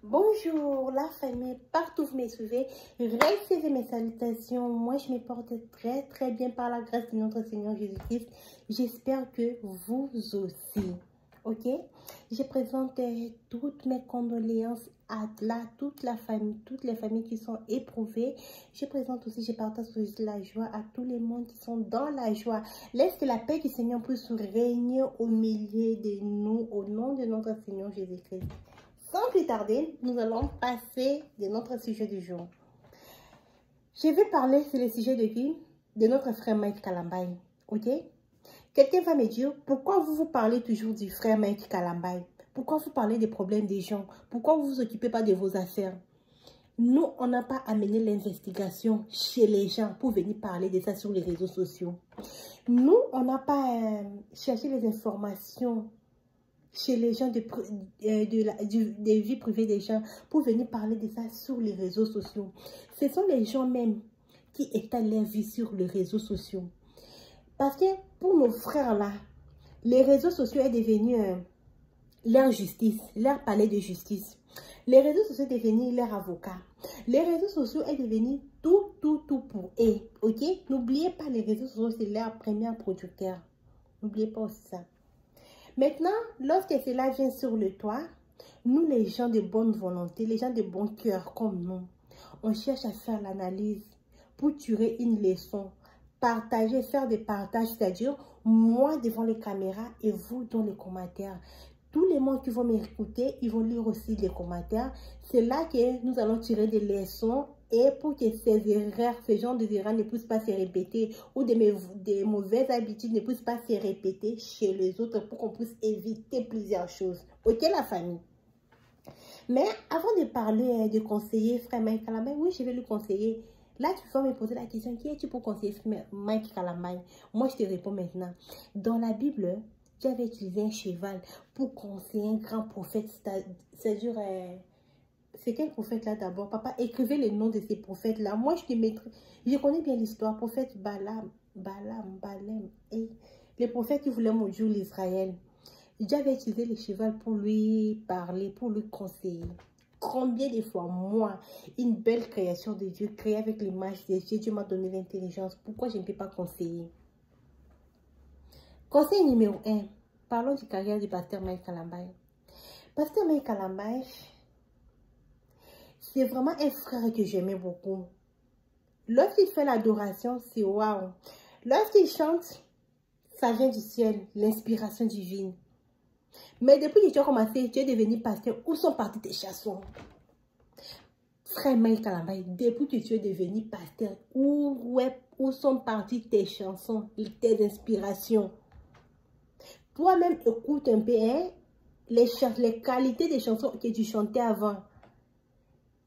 Bonjour la famille, partout vous me suivez, recevez mes salutations. Moi je me porte très bien par la grâce de notre Seigneur Jésus-Christ. J'espère que vous aussi, ok? Je présente toutes mes condoléances à toutes les familles qui sont éprouvées. Je présente aussi, je partage aussi la joie à tous les mondes qui sont dans la joie. Laisse que la paix du Seigneur puisse régner au milieu de nous, au nom de notre Seigneur Jésus-Christ. Sans plus tarder, nous allons passer de notre sujet du jour. Je vais parler sur le sujet de qui? De notre frère Mike Kalambay. Ok? Quelqu'un va me dire, pourquoi vous parlez toujours du frère Mike Kalambay? Pourquoi vous parlez des problèmes des gens? Pourquoi vous ne vous occupez pas de vos affaires? Nous, on n'a pas amené l'investigation chez les gens pour venir parler de ça sur les réseaux sociaux. Nous, on n'a pas cherché les informations chez les gens des vies privées des gens pour venir parler de ça sur les réseaux sociaux. Ce sont les gens même qui étalent leur vie sur les réseaux sociaux. Parce que pour nos frères là, les réseaux sociaux est devenu leur justice, leur palais de justice. Les réseaux sociaux sont devenus leur avocat. Les réseaux sociaux est devenu tout pour eux. Ok? N'oubliez pas, les réseaux sociaux, c'est leur premier producteur. N'oubliez pas aussi ça. Maintenant, lorsque cela vient sur le toit, nous les gens de bonne volonté, les gens de bon cœur comme nous, on cherche à faire l'analyse pour tirer une leçon, partager, faire des partages, c'est-à-dire moi devant les caméras et vous dans les commentaires. Tous les gens qui vont m'écouter, ils vont lire aussi les commentaires. C'est là que nous allons tirer des leçons et pour que ces erreurs, ce genre d'erreurs ne puissent pas se répéter ou des mauvaises habitudes ne puissent pas se répéter chez les autres pour qu'on puisse éviter plusieurs choses. Ok la famille? Mais avant de parler de conseiller frère Mike Kalambay, oui je vais le conseiller. Là tu vas me poser la question, qui es-tu pour conseiller Mike Kalambay? Moi je te réponds maintenant. Dans la Bible, Dieu avait utilisé un cheval pour conseiller un grand prophète, c'est-à-dire... c'est quel prophète là d'abord? Papa, écrivez les noms de ces prophètes là. Moi, je te mettrai. Je connais bien l'histoire. Prophète Balaam. Et les prophètes qui voulaient maudire l'Israël. Dieu avait utilisé le cheval pour lui parler, pour lui conseiller. Combien de fois, moi, une belle création de Dieu, créée avec l'image de Dieu, Dieu m'a donné l'intelligence. Pourquoi je ne peux pas conseiller? Conseil numéro 1. Parlons du carrière du pasteur Mike Kalambay. Pasteur Mike Kalambay, c'est vraiment un frère que j'aimais beaucoup. Lorsqu'il fait l'adoration, c'est waouh. Lorsqu'il chante, ça vient du ciel, l'inspiration divine. Mais depuis que tu as commencé, tu es devenu pasteur, où sont partis tes chansons? Frère Mike Kalambay, depuis que tu es devenu pasteur, où sont partis tes chansons, tes inspirations? Toi-même, écoute un peu hein, les qualités des chansons que tu chantais avant.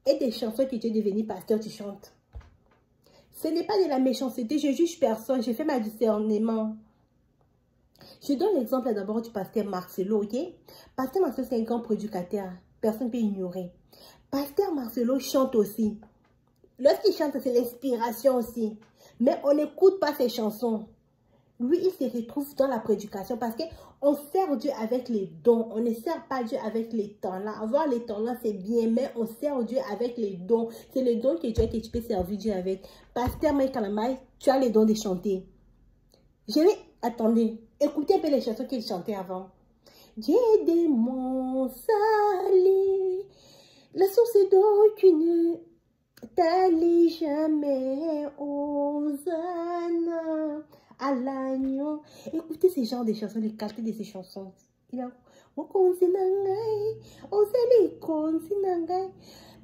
Et des chansons que tu es devenu pasteur, tu chantes. Ce n'est pas de la méchanceté, je juge personne, je fais ma discernement. Je donne l'exemple d'abord du pasteur Marcelo, ok? Pasteur Marcelo, c'est un grand prédicateur, personne ne peut ignorer. Pasteur Marcelo chante aussi. Lorsqu'il chante, c'est l'inspiration aussi. Mais on n'écoute pas ses chansons. Lui, il se retrouve dans la prédication parce qu'on sert Dieu avec les dons. On ne sert pas Dieu avec les talents. Avoir les talents, c'est bien, mais on sert Dieu avec les dons. C'est le don que tu as que tu peux servir Dieu avec. Pasteur Mike Kalambay, tu as les dons de chanter. Attendez, écoutez un peu les chansons qu'il chantait avant. Dieu des monts salis, la source d'aucune t'allie jamais aux ânes. À l'agneau. Écoutez ces genres de chansons, les qualités de ces chansons.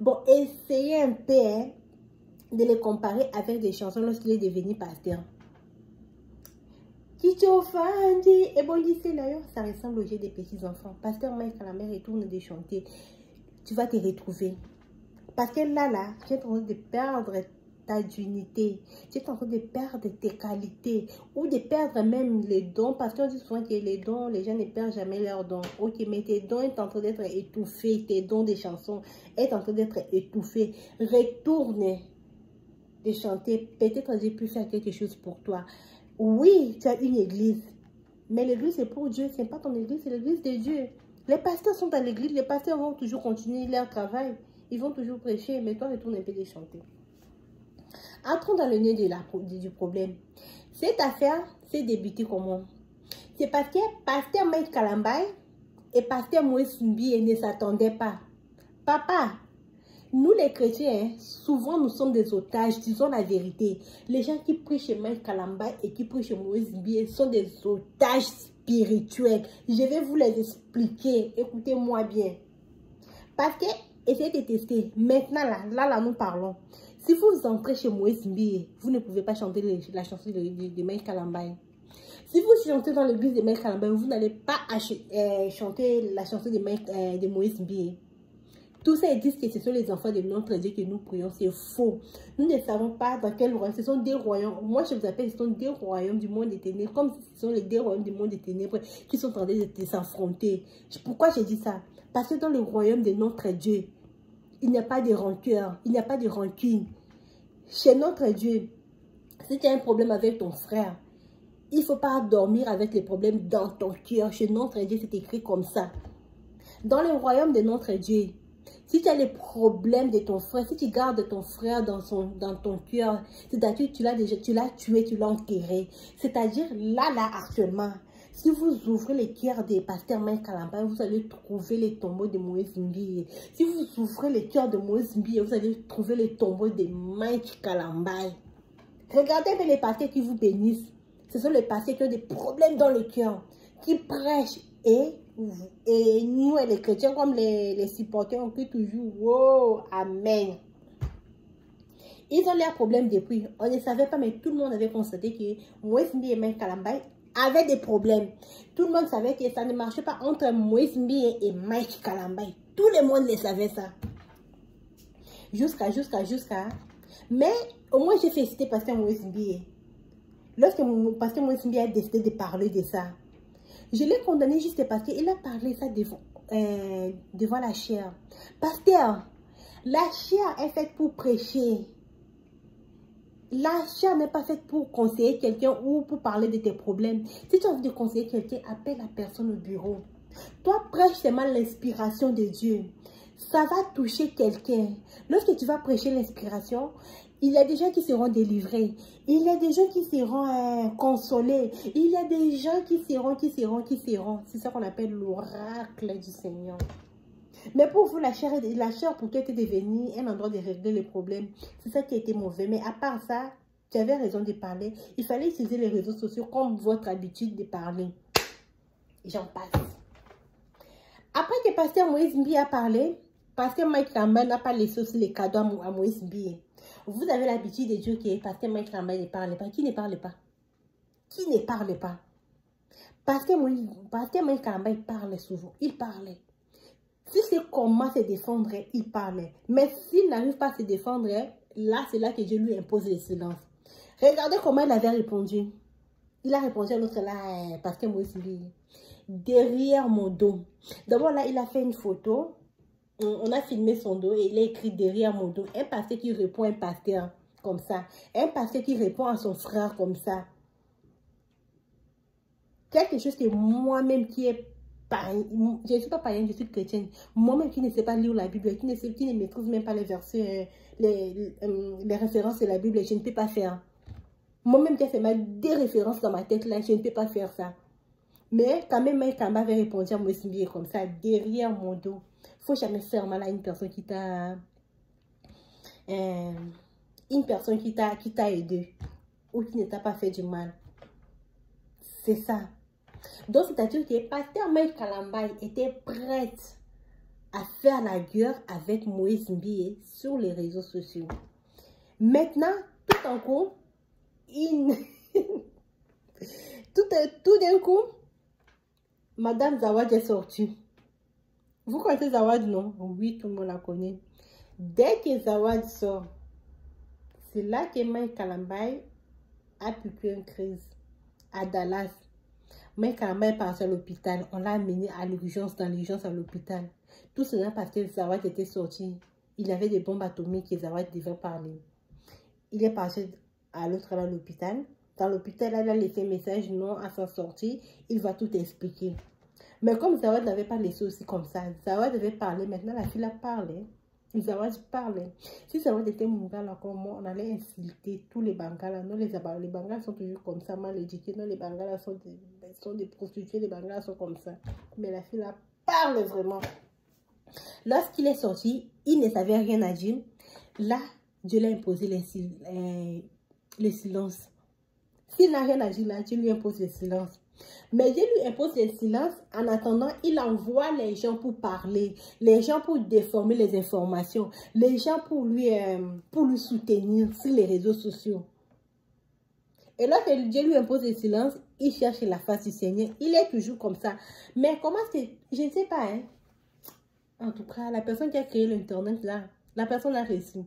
Bon, essayez un peu hein, de les comparer avec des chansons lorsqu'il est devenu pasteur. Et bon, d'ailleurs, ça ressemble au jeu des petits enfants. Pasteur Mike Kalambay retourne de chanter. Tu vas te retrouver. Parce que là, tu es en train de perdre ta dignité, tu es en train de perdre tes qualités ou de perdre même les dons, parce qu'on dit souvent que les dons, les gens ne perdent jamais leurs dons. Ok, mais tes dons sont en train d'être étouffés, tes dons des chansons sont en train d'être étouffés. Retourne de chanter, peut-être j'ai pu faire quelque chose pour toi. Oui, tu as une église, mais l'église c'est pour Dieu, ce n'est pas ton église, c'est l'église de Dieu. Les pasteurs sont dans l'église, les pasteurs vont toujours continuer leur travail. Ils vont toujours prêcher, mais toi, retourne un peu les chanter. Entrons dans le nez du problème. Cette affaire s'est débutée comment? C'est parce que pasteur Mike Kalambay et pasteur Moïse Mbié ne s'attendaient pas. Papa, nous les chrétiens, souvent nous sommes des otages, disons la vérité. Les gens qui prient chez Mike Kalambay et qui prient chez Moïse Mbié sont des otages spirituels. Je vais vous les expliquer. Écoutez-moi bien. Parce que, essayez de tester. Maintenant, là, nous parlons. Si vous entrez chez Moïse Mbié, vous ne pouvez pas chanter la chanson de Mike Kalambay. Si vous chantez dans l'église de Mike Kalambay, vous n'allez pas chanter la chanson de Moïse Mbié. Tout ça, ils disent que ce sont les enfants de notre Dieu que nous prions. C'est faux. Nous ne savons pas dans quel royaume. Ce sont des royaumes. Moi, je vous appelle, ce sont des royaumes du monde des ténèbres. Comme ce sont les deux royaumes du monde des ténèbres qui sont en train de s'affronter. Pourquoi j'ai dit ça? Parce que dans le royaume de notre Dieu, il n'y a pas de rancœur. Il n'y a pas de rancune. Chez notre Dieu, si tu as un problème avec ton frère, il ne faut pas dormir avec les problèmes dans ton cœur. Chez notre Dieu, c'est écrit comme ça. Dans le royaume de notre Dieu, si tu as les problèmes de ton frère, si tu gardes ton frère dans ton cœur, c'est-à-dire tu l'as tué, tu l'as enterré. C'est-à-dire là, actuellement, si vous ouvrez les cœurs des pasteurs Mike Kalambay, vous allez trouver les tombeaux de Moïse Mbié. Si vous ouvrez les cœurs de Moïse Mbié, vous allez trouver les tombeaux de Mike Kalambay. Regardez bien les pasteurs qui vous bénissent. Ce sont les pasteurs qui ont des problèmes dans le cœur, qui prêchent et nous, les chrétiens, comme les supporters, on crie toujours, wow, amen. Ils ont leurs problèmes depuis. On ne savait pas, mais tout le monde avait constaté que Moïse Mbié et Mike Kalambay avaient des problèmes. Tout le monde savait que ça ne marchait pas entre Moïse Mbié et Mike Kalambay. Tout le monde le savait ça. Jusqu'à. Mais au moins, j'ai félicité pasteur Moïse Mbié. Lorsque pasteur Moïse Mbié a décidé de parler de ça, je l'ai condamné juste parce qu'il a parlé ça devant la chair. Pasteur, la chair est faite pour prêcher. La chair n'est pas faite pour conseiller quelqu'un ou pour parler de tes problèmes. Si tu as envie de conseiller quelqu'un, appelle la personne au bureau. Toi, prêche seulement l'inspiration de Dieu. Ça va toucher quelqu'un. Lorsque tu vas prêcher l'inspiration, il y a des gens qui seront délivrés. Il y a des gens qui seront consolés. Il y a des gens qui seront. C'est ça qu'on appelle l'oracle du Seigneur. Mais pour vous, la chair pour toi était devenue un endroit de régler les problèmes. C'est ça qui a été mauvais. Mais à part ça, tu avais raison de parler. Il fallait utiliser les réseaux sociaux comme votre habitude de parler. J'en passe. Après que pasteur Moïse Mbié a parlé, pasteur Mike Kalambay n'a pas laissé aussi les cadeaux à Moïse Mbié. Vous avez l'habitude de dire que pasteur Mike Kalambay ne parle pas. Qui ne parle pas? Qui ne parle pas? Pasteur Mike Kalambay parle souvent. Il parlait. Si c'est comment se défendre, il parlait. Mais s'il n'arrive pas à se défendre, là, c'est là que Dieu lui impose le silence. Regardez comment il avait répondu. Il a répondu à l'autre là, pasteur Moïse Mbié. Derrière mon dos. D'abord là, il a fait une photo. On a filmé son dos et il a écrit derrière mon dos. Un pasteur qui répond à un pasteur comme ça. Un pasteur qui répond à son frère comme ça. Quelque chose que moi-même qui est païen, je ne suis pas païenne, je suis chrétienne. Moi-même qui ne sais pas lire la Bible, qui ne maîtrise même pas les versets, les références de la Bible, je ne peux pas faire. Moi-même qui ai fait des références dans ma tête là, je ne peux pas faire ça. Mais quand même, Mike Kalambay avait répondu à Moïse Mbié comme ça, derrière mon dos. Il ne faut jamais faire mal à une personne qui t'a aidé ou qui ne t'a pas fait du mal. C'est ça. Donc, c'est-à-dire que pasteur Mike Kalambay était prête à faire la guerre avec Moïse Mbié sur les réseaux sociaux. Maintenant, tout d'un coup, tout d'un coup, Madame Zawad est sortie. Vous connaissez Zawad, non? Oui, tout le monde la connaît. Dès que Zawad sort, c'est là que Mike Kalambay a piqué une crise à Dallas. Mike Kalambay est parti à l'hôpital. On l'a amené à l'urgence, dans l'urgence à l'hôpital. Tout cela parce que Zawad était sorti. Il avait des bombes atomiques et Zawad devait parler. Il est parti à l'autre à l'hôpital. Dans l'hôpital, elle a laissé un message, non, à sa sortie. Il va tout expliquer. Mais comme Zawad n'avait pas laissé aussi comme ça, Zawad devait parler. Maintenant, la fille a parlé. Zawad parlait. Si Zawad était Mungala comme moi, on allait insulter tous les Bangalas. Non, les Bangalas sont toujours comme ça, mal éduqués. Non, les Bangalas sont des prostituées, les Bangalas sont comme ça. Mais la fille a parlé vraiment. Lorsqu'il est sorti, il ne savait rien à dire. Là, Dieu lui a imposé le silence. S'il n'a rien à dire là, Dieu lui impose le silence. Mais Dieu lui impose le silence. En attendant, il envoie les gens pour parler, les gens pour déformer les informations, les gens pour lui soutenir sur les réseaux sociaux. Et lorsque Dieu lui impose le silence, il cherche la face du Seigneur. Il est toujours comme ça. Mais comment c'est... Je ne sais pas, hein. En tout cas, la personne qui a créé l'Internet, là, la personne a réussi.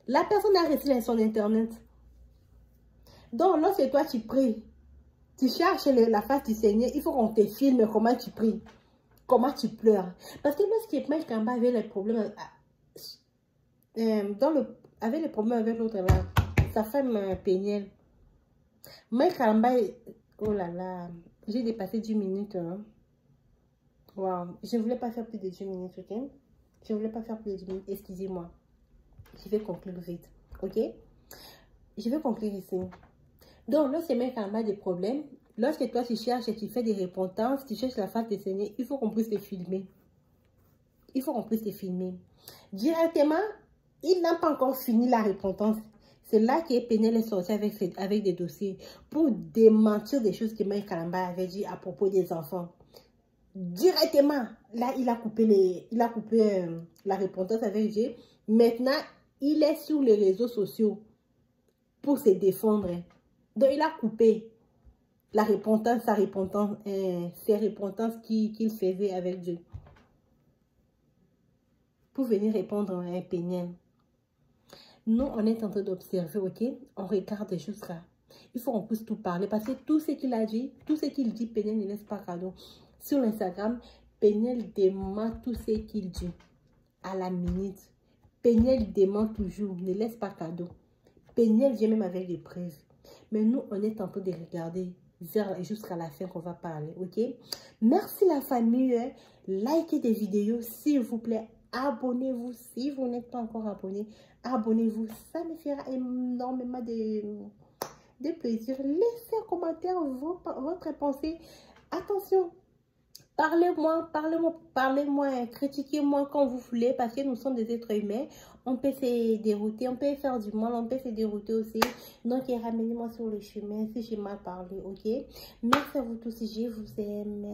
La personne a réussi son Internet. Donc, lorsque toi, tu pries, tu cherches la face du Seigneur, il faut qu'on te filme comment tu pries, comment tu pleures. Parce que lorsque Mike Kamba avait les problèmes, avait les problèmes avec l'autre là, sa femme Péniel. Mike Kamba, oh là là, j'ai dépassé 10 minutes. Hein. Wow, je ne voulais pas faire plus de 10 minutes, ok? Je ne voulais pas faire plus de 10 minutes, excusez-moi. Je vais conclure vite, ok? Je vais conclure ici. Donc, lorsque Mike Kamba a des problèmes, lorsque toi tu cherches et tu fais des repentances, tu cherches la face du Seigneur, il faut qu'on puisse te filmer. Il faut qu'on puisse te filmer. Directement, il n'a pas encore fini la repentance. C'est là que Péniel est sorti avec des dossiers pour démentir des choses que Mike Kamba avait dit à propos des enfants. Directement, là, il a coupé la repentance avec Dieu. Maintenant, il est sur les réseaux sociaux pour se défendre. Donc, il a coupé la repentance, ses repentances qu'il faisait avec Dieu. Pour venir répondre à un Péniel. Nous, on est en train d'observer, ok? On regarde des choses là. Il faut qu'on puisse tout parler. Parce que tout ce qu'il a dit, tout ce qu'il dit, Péniel ne laisse pas cadeau. Sur l'Instagram, Péniel dément tout ce qu'il dit. À la minute. Péniel dément toujours. Ne laisse pas cadeau. Péniel vient même avec des preuves. Mais nous, on est en train de regarder jusqu'à la fin qu'on va parler, ok? Merci la famille. Likez des vidéos, s'il vous plaît. Abonnez-vous si vous n'êtes pas encore abonné. Abonnez-vous, ça me fera énormément de plaisir. Laissez un commentaire, votre pensée. Attention, parlez-moi, critiquez-moi quand vous voulez, parce que nous sommes des êtres humains. On peut se dérouter, on peut faire du mal, on peut se dérouter aussi. Donc, ramenez-moi sur le chemin si j'ai mal parlé, ok? Merci à vous tous, je vous aime.